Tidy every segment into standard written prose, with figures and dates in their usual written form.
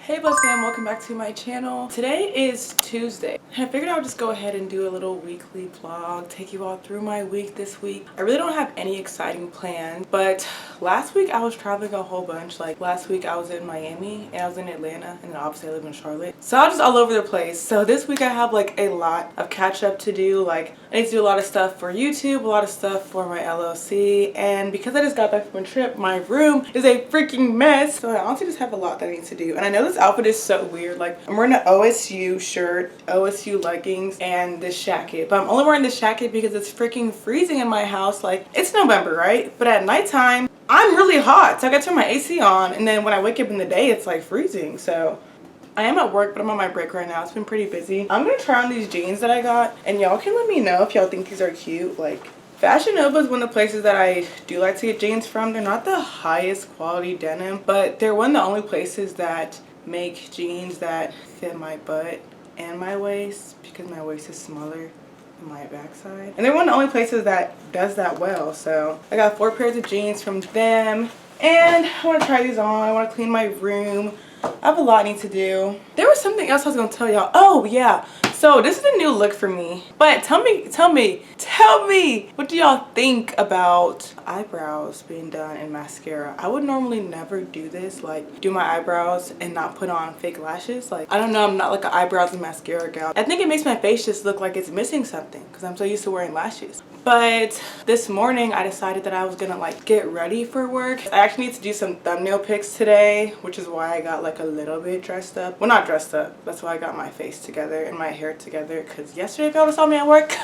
Hey Blessed fam, welcome back to my channel. Today is Tuesday. I figured I would just go ahead and do a little weekly vlog, take you all through my week this week. I really don't have any exciting plans, but last week I was traveling a whole bunch. Like last week I was in Miami and I was in Atlanta, and then obviously I live in Charlotte. So I was just all over the place. So this week I have like a lot of catch up to do. Like I need to do a lot of stuff for YouTube, a lot of stuff for my LLC, and because I just got back from a trip, my room is a freaking mess. So I honestly just have a lot that I need to do. And I know this outfit is so weird. Like I'm wearing an OSU shirt, OSU leggings, and this jacket, but I'm only wearing this jacket because it's freaking freezing in my house. Like it's November, right? But at nighttime I'm really hot, so I gotta turn my AC on, and then when I wake up in the day it's like freezing. So I am at work, but I'm on my break right now. It's been pretty busy. I'm gonna try on these jeans that I got, and y'all can let me know if y'all think these are cute. Like Fashion Nova is one of the places that I do like to get jeans from. They're not the highest quality denim, but they're one of the only places that make jeans that fit my butt and my waist, because my waist is smaller than my backside. And they're one of the only places that does that well. So I got 4 pairs of jeans from them, and I want to try these on. I want to clean my room. I have a lot I need to do. There was something else I was gonna tell y'all. Oh yeah, so this is a new look for me. But tell me, what do y'all think about eyebrows being done in mascara? I would normally never do this, like do my eyebrows and not put on fake lashes. Like I don't know, I'm not like an eyebrows and mascara gal. I think it makes my face just look like it's missing something because I'm so used to wearing lashes. But this morning I decided that I was gonna like get ready for work. I actually need to do some thumbnail pics today, which is why I got like a little bit dressed up. Well, not dressed up, that's why I got my face together and my hair together, because yesterday if y'all saw me at work,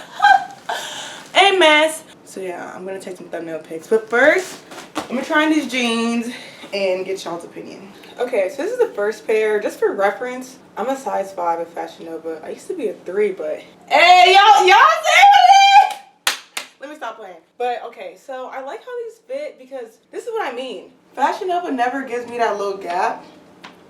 a mess. So yeah, I'm gonna take some thumbnail pics, but first I'm gonna try on these jeans and get y'all's opinion. Okay, so this is the first pair. Just for reference, I'm a size 5 at Fashion Nova. I used to be a 3, but hey, y'all say it. Let me stop playing. But okay, so I like how these fit because this is what I mean. Fashion Nova never gives me that little gap,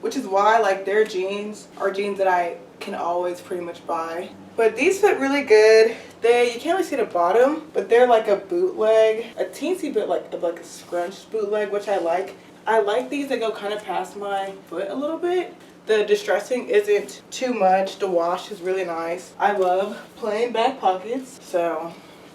which is why like their jeans are jeans that I can always pretty much buy. But these fit really good. You can't really see the bottom, but they're like a bootleg, a teensy bit like a scrunched bootleg, which I like. I like these that go kind of past my foot a little bit. The distressing isn't too much. The wash is really nice. I love plain back pockets. So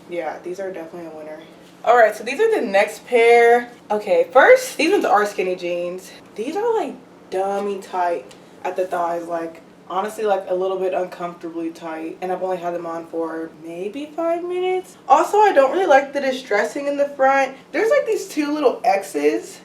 yeah, these are definitely a winner. Alright, so these are the next pair. Okay, first, these ones are skinny jeans. These are like dummy tight at the thighs, like honestly like a little bit uncomfortably tight, and I've only had them on for maybe 5 minutes. Also, I don't really like the distressing in the front. There's like these 2 little X's,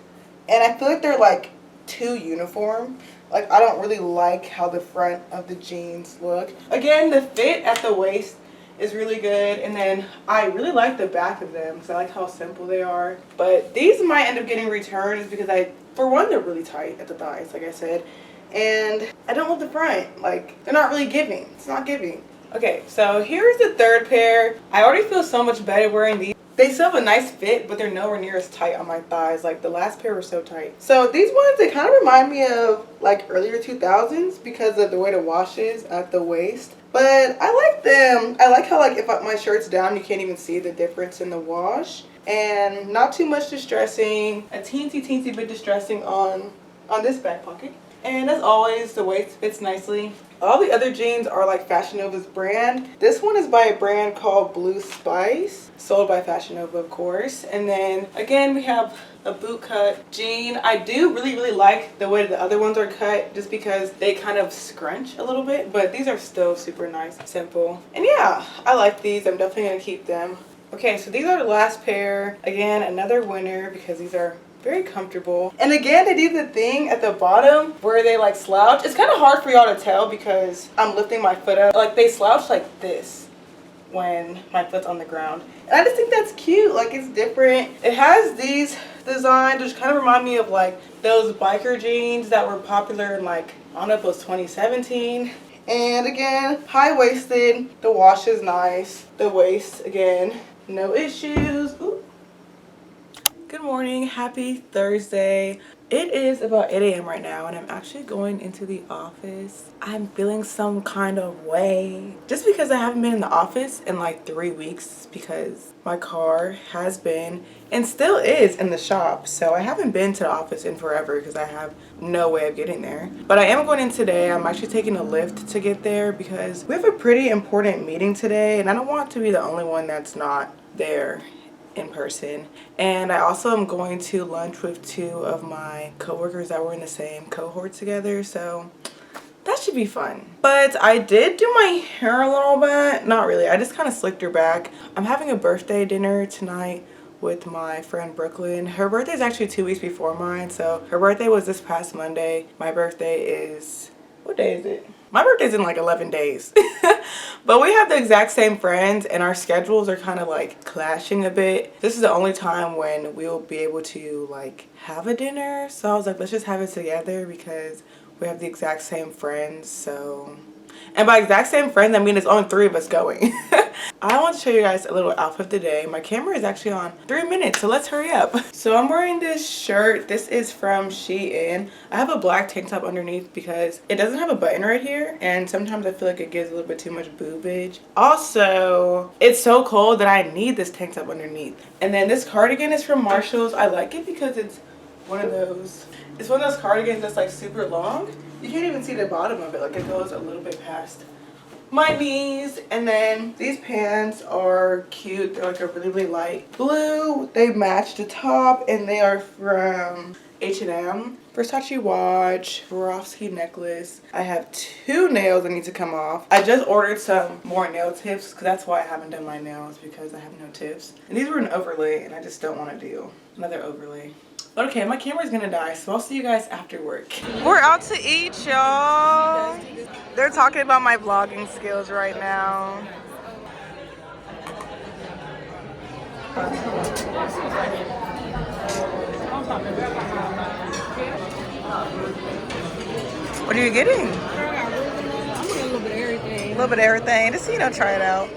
and I feel like they're like too uniform. Like I don't really like how the front of the jeans look. Again, the fit at the waist is really good, and then I really like the back of them because I like how simple they are. But these might end up getting returned because for one, they're really tight at the thighs, like I said, and I don't love the front. Like they're not really giving. It's not giving. Okay, so here's the third pair. I already feel so much better wearing these. They still have a nice fit, but they're nowhere near as tight on my thighs. Like the last pair were so tight. So these ones, they kind of remind me of like earlier 2000s because of the way the wash is at the waist. But I like them. I like how like if my shirt's down, you can't even see the difference in the wash. And not too much distressing. A teensy bit distressing on this back pocket. And as always, the waist fits nicely. All the other jeans are like Fashion Nova's brand. This one is by a brand called Blue Spice, sold by Fashion Nova, of course. And then again, we have a boot cut jean. I do really like the way the other ones are cut, just because they kind of scrunch a little bit, but these are still super nice, simple. And yeah, I like these. I'm definitely gonna keep them. Okay, so these are the last pair. Again, another winner because these are very comfortable. And again, they do the thing at the bottom where they like slouch. It's kind of hard for y'all to tell because I'm lifting my foot up. Like they slouch like this when my foot's on the ground. And I just think that's cute. Like it's different. It has these designs which kind of remind me of like those biker jeans that were popular in like, I don't know if it was 2017. And again, high-waisted. The wash is nice. The waist, again, no issues. Ooh. Good morning, happy Thursday. It is about 8 a.m. right now and I'm actually going into the office. I'm feeling some kind of way just because I haven't been in the office in like 3 weeks because my car has been and still is in the shop. So I haven't been to the office in forever because I have no way of getting there. But I am going in today. I'm actually taking a Lyft to get there because we have a pretty important meeting today and I don't want to be the only one that's not there in person. And I also am going to lunch with 2 of my coworkers that were in the same cohort together, so that should be fun. But I did do my hair a little bit. Not really, I just kind of slicked her back. I'm having a birthday dinner tonight with my friend Brooklyn. Her birthday is actually 2 weeks before mine, so her birthday was this past Monday. My birthday is, what day is it? My birthday's in like 11 days. But we have the exact same friends and our schedules are kind of like clashing a bit. This is the only time when we'll be able to like have a dinner. So I was like, let's just have it together because we have the exact same friends. So, and by exact same friends, I mean there's only 3 of us going. I want to show you guys a little outfit today. My camera is actually on 3 minutes, so let's hurry up. So I'm wearing this shirt. This is from Shein. I have a black tank top underneath because it doesn't have a button right here, and sometimes I feel like it gives a little bit too much boobage. Also, it's so cold that I need this tank top underneath. And then this cardigan is from Marshalls. I like it because it's one of those cardigans that's like super long. You can't even see the bottom of it. Like it goes a little bit past my knees. And then these pants are cute. They're like a really, really light blue. They match the top and they are from H&M. Versace watch, Swarovski necklace. I have 2 nails that need to come off. I just ordered some more nail tips because that's why I haven't done my nails, because I have no tips. And these were an overlay and I just don't want to do another overlay. But okay, my camera's gonna die, so I'll see you guys after work. We're out to eat, y'all. They're talking about my vlogging skills right now. What are you getting? I'm getting a little bit of everything. A little bit of everything. Just so you know, try it out.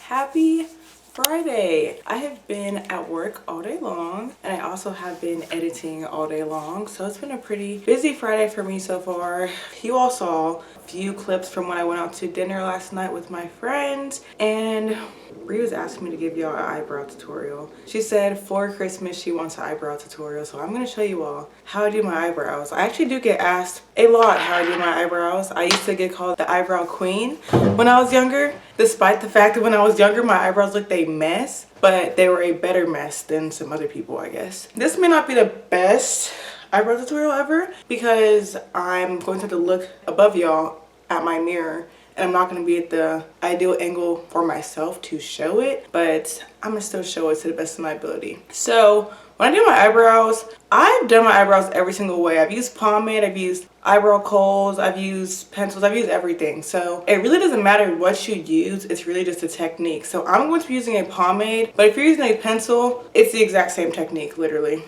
Happy Friday. I have been at work all day long and I also have been editing all day long, so it's been a pretty busy Friday for me so far. You all saw a few clips from when I went out to dinner last night with my friends, and Bree was asking me to give y'all an eyebrow tutorial. She said for Christmas she wants an eyebrow tutorial, so I'm going to show you all how I do my eyebrows. I actually do get asked a lot how I do my eyebrows. I used to get called the eyebrow queen when I was younger, despite the fact that when I was younger my eyebrows looked a mess, but they were a better mess than some other people, I guess. This may not be the best eyebrow tutorial ever because I'm going to have to look above y'all at my mirror and I'm not going to be at the ideal angle for myself to show it, but I'm going to still show it to the best of my ability. So when I do my eyebrows, I've done my eyebrows every single way. I've used pomade, I've used eyebrow coals, I've used pencils, I've used everything. So it really doesn't matter what you use, it's really just a technique. So I'm going to be using a pomade, but if you're using a pencil, it's the exact same technique, literally.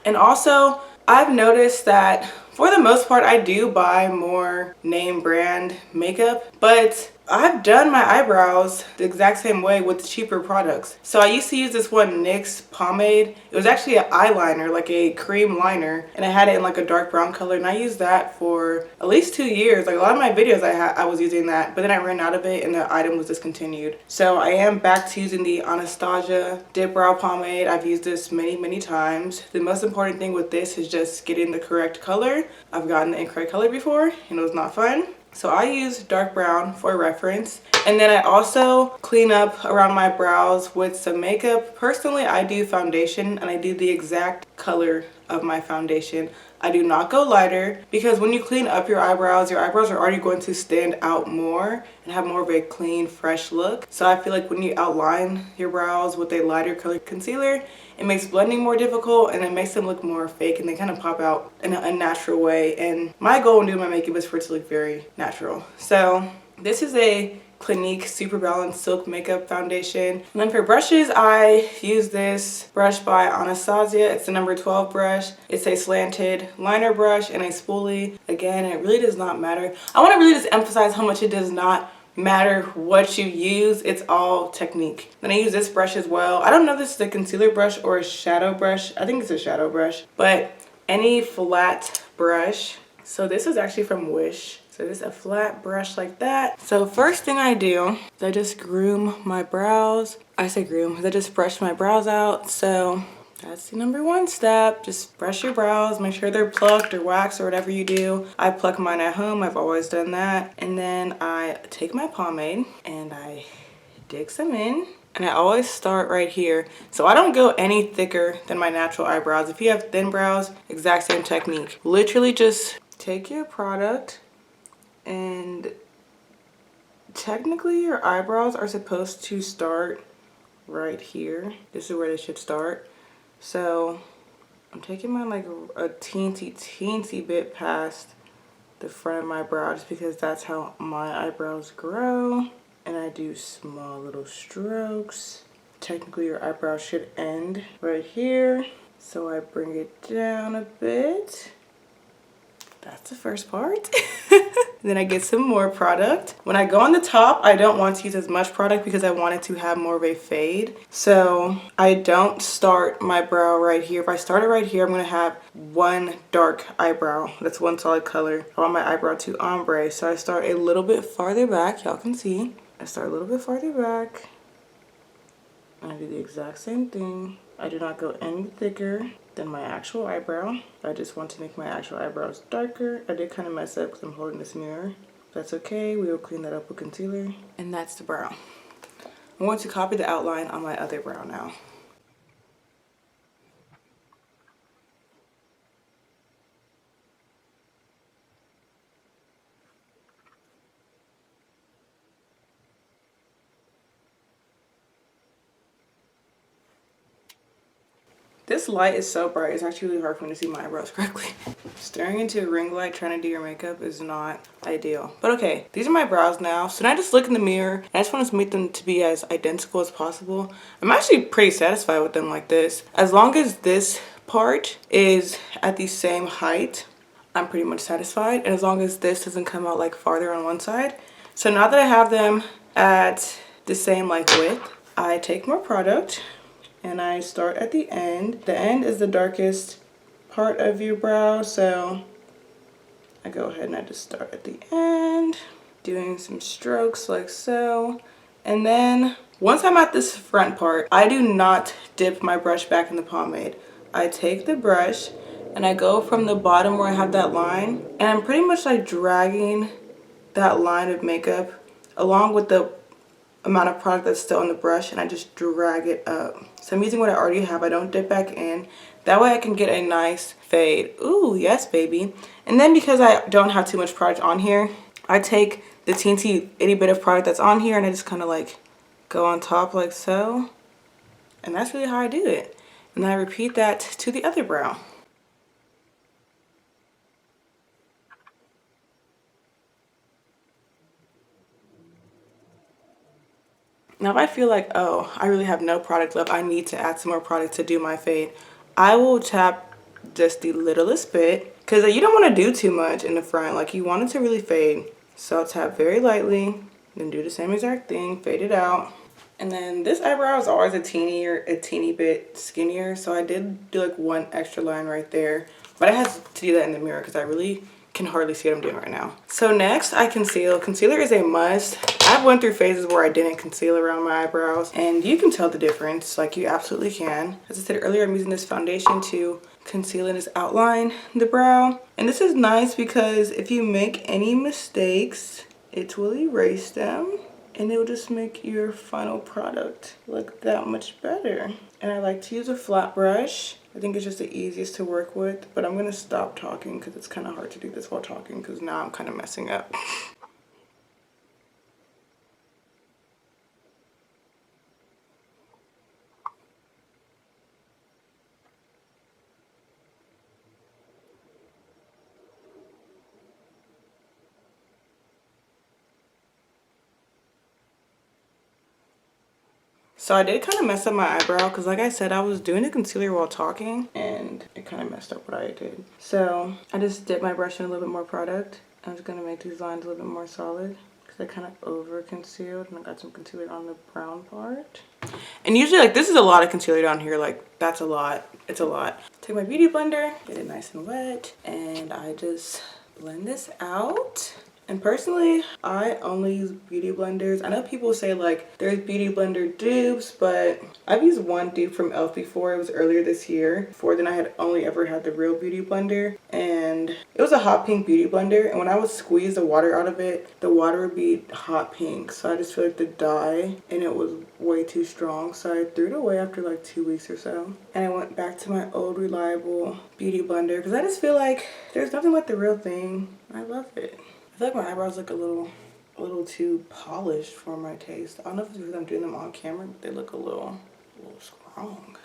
And also, I've noticed that for the most part, I do buy more name brand makeup, but I've done my eyebrows the exact same way with cheaper products. So I used to use this one NYX pomade. It was actually an eyeliner, like a cream liner, and I had it in like a dark brown color, and I used that for at least 2 years. Like a lot of my videos I was using that, but then I ran out of it and the item was discontinued. So I am back to using the Anastasia Dip Brow Pomade. I've used this many times. The most important thing with this is just getting the correct color. I've gotten the incorrect color before and it was not fun. So I use dark brown for reference. And then I also clean up around my brows with some makeup. Personally, I do foundation and I do the exact color of my foundation. I do not go lighter because when you clean up your eyebrows are already going to stand out more and have more of a clean, fresh look. So I feel like when you outline your brows with a lighter color concealer, it makes blending more difficult and it makes them look more fake and they kind of pop out in an unnatural way. And my goal when doing my makeup is for it to look very natural. So this is a Clinique Super Balanced Silk Makeup Foundation. And then for brushes, I use this brush by Anastasia. It's the number 12 brush. It's a slanted liner brush and a spoolie. Again, it really does not matter. I want to really just emphasize how much it does not matter what you use, it's all technique. Then I use this brush as well. I don't know if this is a concealer brush or a shadow brush. I think it's a shadow brush, but any flat brush. So this is actually from Wish. So this is a flat brush like that. So first thing I do is I just groom my brows. I say groom because I just brush my brows out. So that's the number one step. Just brush your brows, make sure they're plucked or waxed or whatever you do. I pluck mine at home, I've always done that. And then I take my pomade and I dig some in. And I always start right here. So I don't go any thicker than my natural eyebrows. If you have thin brows, exact same technique. Literally just take your product, and technically your eyebrows are supposed to start right here. This is where they should start. So I'm taking mine like a teensy bit past the front of my brow just because that's how my eyebrows grow. And I do small little strokes. Technically your eyebrow should end right here. So I bring it down a bit. That's the first part. Then I get some more product. When I go on the top, I don't want to use as much product because I want it to have more of a fade. So I don't start my brow right here. If I start it right here, I'm gonna have one dark eyebrow. That's one solid color. I want my eyebrow to ombre. So I start a little bit farther back. Y'all can see. I start a little bit farther back. And I do the exact same thing. I do not go any thicker than my actual eyebrow. I just want to make my actual eyebrows darker. I did kind of mess up because I'm holding this mirror. That's okay, we will clean that up with concealer. And that's the brow. I'm going to copy the outline on my other brow now. This light is so bright, it's actually really hard for me to see my eyebrows correctly. Staring into a ring light trying to do your makeup is not ideal. But okay, these are my brows now. So now I just look in the mirror and I just want to make them to be as identical as possible. I'm actually pretty satisfied with them like this. As long as this part is at the same height, I'm pretty much satisfied. And as long as this doesn't come out like farther on one side. So now that I have them at the same like width, I take more product and I start at the end. The end is the darkest part of your brow, so I go ahead and I just start at the end, doing some strokes like so. And then once I'm at this front part, I do not dip my brush back in the pomade. I take the brush and I go from the bottom where I have that line, and I'm pretty much like dragging that line of makeup along with the amount of product that's still on the brush, and I just drag it up. So I'm using what I already have. I don't dip back in. That way I can get a nice fade. Ooh, yes, baby. And then because I don't have too much product on here, I take the teensy itty bit of product that's on here and I just kind of like go on top like so. And that's really how I do it. And then I repeat that to the other brow. Now if I feel like, oh, I really have no product left, I need to add some more product to do my fade, I will tap just the littlest bit, because you don't want to do too much in the front. Like, you want it to really fade. So I'll tap very lightly, then do the same exact thing, fade it out. And then this eyebrow is always a teeny bit skinnier, so I did do like one extra line right there. But I had to do that in the mirror because I really can hardly see what I'm doing right now. So next I conceal. Concealer is a must. I've went through phases where I didn't conceal around my eyebrows, and you can tell the difference, like you absolutely can. As I said earlier, I'm using this foundation to conceal and just outline the brow. And this is nice because if you make any mistakes, it will erase them and it will just make your final product look that much better. And I like to use a flat brush. I think it's just the easiest to work with, but I'm gonna stop talking because it's kind of hard to do this while talking because now I'm kind of messing up. So I did kind of mess up my eyebrow because, like I said, I was doing the concealer while talking and it kind of messed up what I did. So I just dipped my brush in a little bit more product. I'm just going to make these lines a little bit more solid because I kind of over concealed and I got some concealer on the brown part. And usually like this is a lot of concealer down here, like that's a lot. It's a lot. Take my beauty blender, get it nice and wet, and I just blend this out. And personally, I only use beauty blenders. I know people say like there's beauty blender dupes, but I've used one dupe from e.l.f. before. It was earlier this year. Before then I had only ever had the real beauty blender, and it was a hot pink beauty blender, and when I would squeeze the water out of it, the water would be hot pink. So I just feel like the dye and it was way too strong, so I threw it away after like 2 weeks or so, and I went back to my old reliable beauty blender because I just feel like there's nothing like the real thing. I love it. I feel like my eyebrows look a little too polished for my taste. I don't know if it's because I'm doing them on camera, but they look a little strong.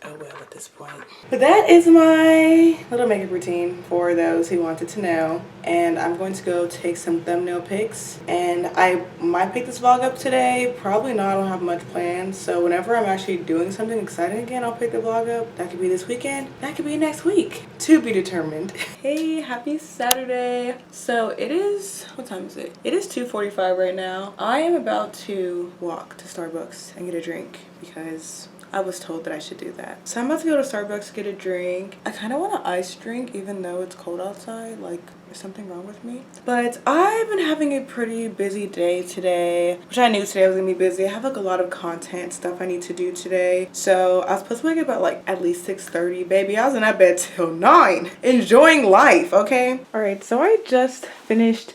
Oh well, at this point. But that is my little makeup routine for those who wanted to know. And I'm going to go take some thumbnail pics. And I might pick this vlog up today. Probably not. I don't have much planned. So whenever I'm actually doing something exciting again, I'll pick the vlog up. That could be this weekend. That could be next week. To be determined. Hey, happy Saturday. So it is, what time is it? It is 2:45 right now. I am about to walk to Starbucks and get a drink because I was told that I should do that. So I'm about to go to Starbucks, get a drink. I kind of want an iced drink even though it's cold outside. Like, there's something wrong with me. But I've been having a pretty busy day today, which I knew today was gonna be busy. I have like a lot of content stuff I need to do today. So I was supposed to wake up at like at least 6:30. Baby, I was in that bed till 9. Enjoying life, okay? All right, so I just finished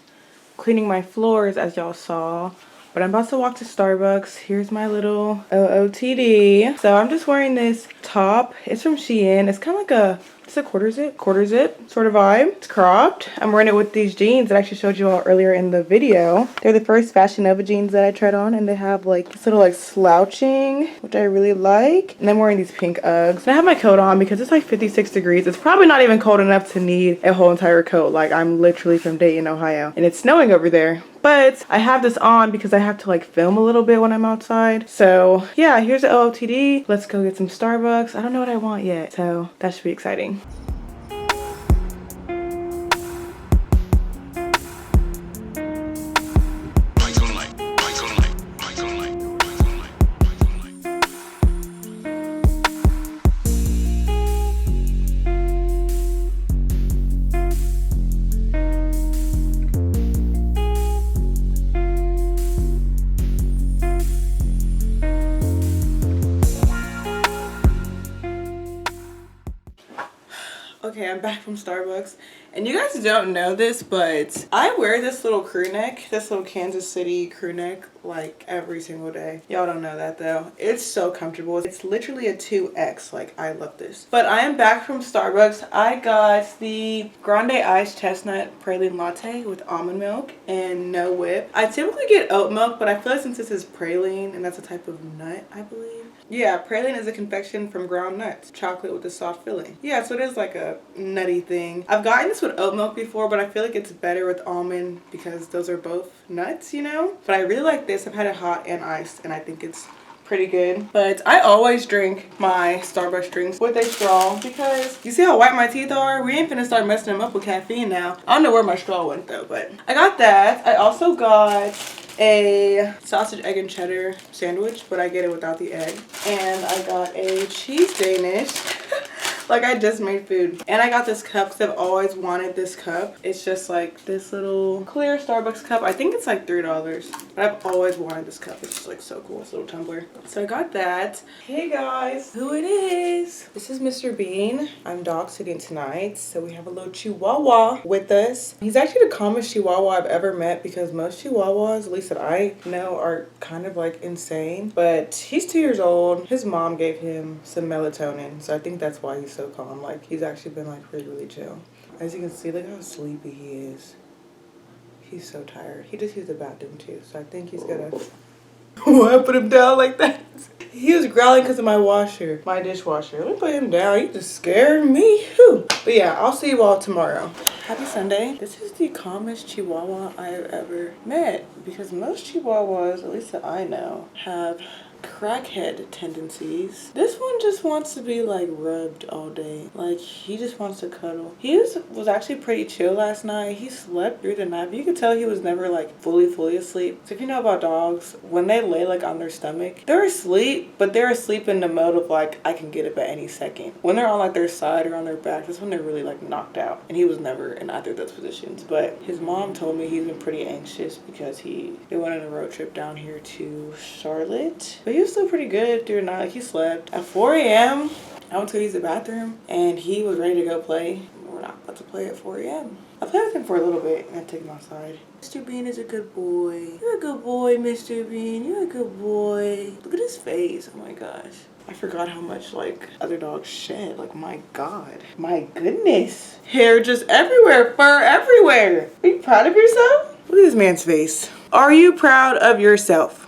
cleaning my floors as y'all saw. But I'm about to walk to Starbucks. Here's my little OOTD. So I'm just wearing this top. It's from Shein. It's kind of like it's a quarter zip sort of vibe. It's cropped. I'm wearing it with these jeans that I actually showed you all earlier in the video. They're the first Fashion Nova jeans that I tried on, and they have like this little like slouching, which I really like. And I'm wearing these pink Uggs. And I have my coat on because it's like 56 degrees. It's probably not even cold enough to need a whole entire coat. Like, I'm literally from Dayton, Ohio, and it's snowing over there. But I have this on because I have to like film a little bit when I'm outside. So yeah, here's the OOTD. Let's go get some Starbucks. I don't know what I want yet, so that should be exciting. Okay, I'm back from Starbucks, and you guys don't know this, but I wear this little crew neck, this little Kansas City crew neck, like every single day. Y'all don't know that though. It's so comfortable. It's literally a 2X. Like, I love this. But I am back from Starbucks. I got the Grande Iced Chestnut Praline Latte with almond milk and no whip. I typically get oat milk, but I feel like since this is praline, and that's a type of nut, I believe. Yeah, praline is a confection from ground nuts, chocolate with a soft filling. Yeah, so it is like a nutty thing. I've gotten this with oat milk before, but I feel like it's better with almond because those are both nuts, you know? But I really like this. I've had it hot and iced, and I think it's pretty good. But I always drink my Starbucks drinks with a straw because you see how white my teeth are? We ain't finna start messing them up with caffeine now. I don't know where my straw went though, but I got that. I also got a sausage, egg, and cheddar sandwich, but I get it without the egg. And I got a cheese Danish. Like, I just made food. And I got this cup because I've always wanted this cup. It's just like this little clear Starbucks cup. I think it's like $3, but I've always wanted this cup. It's just like so cool. It's a little tumbler. So I got that. Hey guys, who it is? This is Mr. Bean. I'm dog sitting tonight, so we have a little Chihuahua with us. He's actually the calmest Chihuahua I've ever met because most Chihuahuas, at least that I know, are kind of like insane. But he's 2 years old. His mom gave him some melatonin, so I think that's why he's so calm. Like, he's actually been like really chill. As you can see, look how sleepy he is. He's so tired. He just used the bathroom too, so I think he's gonna why I put him down like that? He was growling because of my washer, my dishwasher. Let me put him down. You just scared me. Whew. But yeah, I'll see you all tomorrow. Happy Sunday. This is the calmest Chihuahua I've ever met because most Chihuahuas, at least that I know, have crackhead tendencies. This one just wants to be like rubbed all day. Like he just wants to cuddle. He was actually pretty chill last night. He slept through the night, but you could tell he was never like fully asleep. So if you know about dogs, when they lay like on their stomach, they're asleep, but they're asleep in the mode of like, I can get up at any second. When they're on like their side or on their back, that's when they're really like knocked out. And he was never in either of those positions. But his mom told me he's been pretty anxious because they went on a road trip down here to Charlotte. But he was still pretty good through the night. Like he slept. At 4 a.m. I went to use the bathroom and he was ready to go play. We're not about to play at 4 a.m. I played with him for a little bit and I took him outside. Mr. Bean is a good boy. You're a good boy, Mr. Bean. You're a good boy. Look at his face. Oh my gosh. I forgot how much like other dogs shed. Like my god. My goodness. Hair just everywhere. Fur everywhere. Are you proud of yourself? Look at this man's face. Are you proud of yourself?